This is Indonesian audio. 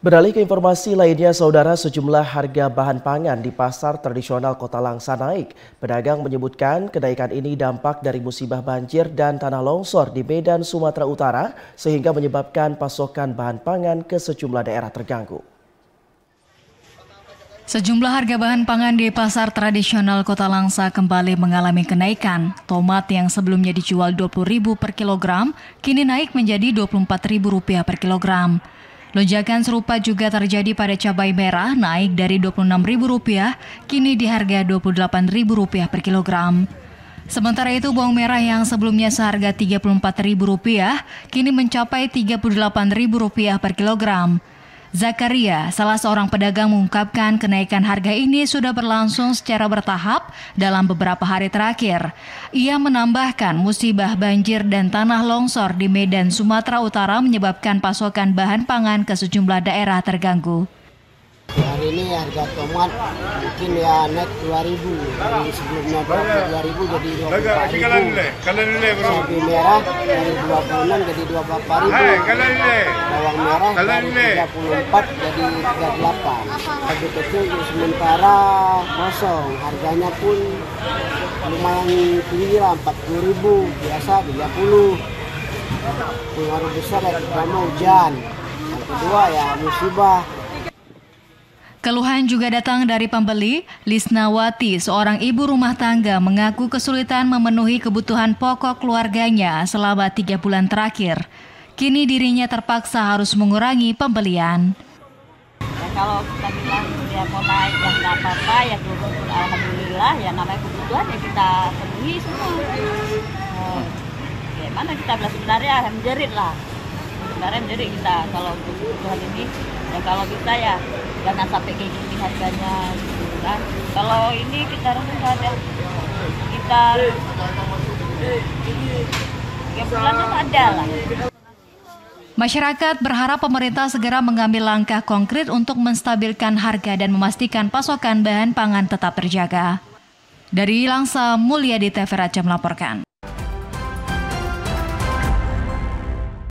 Beralih ke informasi lainnya, saudara, sejumlah harga bahan pangan di pasar tradisional Kota Langsa naik. Pedagang menyebutkan kenaikan ini dampak dari musibah banjir dan tanah longsor di Medan, Sumatera Utara, sehingga menyebabkan pasokan bahan pangan ke sejumlah daerah terganggu. Sejumlah harga bahan pangan di pasar tradisional Kota Langsa kembali mengalami kenaikan. Tomat yang sebelumnya dijual Rp20.000 per kilogram, kini naik menjadi Rp24.000 per kilogram. Lonjakan serupa juga terjadi pada cabai merah, naik dari Rp26.000, kini di harga Rp28.000 per kilogram. Sementara itu bawang merah yang sebelumnya seharga Rp34.000, kini mencapai Rp38.000 per kilogram. Zakaria, salah seorang pedagang, mengungkapkan kenaikan harga ini sudah berlangsung secara bertahap dalam beberapa hari terakhir. Ia menambahkan musibah banjir dan tanah longsor di Medan, Sumatera Utara menyebabkan pasokan bahan pangan ke sejumlah daerah terganggu. Hari ini harga tomat mungkin ya naik 2.000, dari sebelumnya 2.000 jadi 24.000. Cabai merah dari 26 jadi 24.000. Bawang merah dari 34 jadi 38. Cabai kecil sementara kosong, harganya pun lumayan tinggi lah, 40.000, biasa 30. Pengaruh besar ya pertama hujan, yang kedua ya musibah. Keluhan juga datang dari pembeli. Lisnawati, seorang ibu rumah tangga, mengaku kesulitan memenuhi kebutuhan pokok keluarganya selama 3 bulan terakhir. Kini dirinya terpaksa harus mengurangi pembelian. Ya, kalau kita bilang dia mau naik ya nggak apa-apa, ya alhamdulillah, ya namanya kebutuhan ya kita penuhi semua. Gimana kita bilang sebenarnya menjerit lah. Sebenarnya menjerit kita kalau untuk kebutuhan ini. Ya kalau bisa ya jangan sampai kayak gini harganya gitu kan. Kalau ini kita rasa ada sekitar 3 bulan ada lah. Masyarakat berharap pemerintah segera mengambil langkah konkret untuk menstabilkan harga dan memastikan pasokan bahan pangan tetap terjaga. Dari Langsa, Mulyadi TV Raja melaporkan.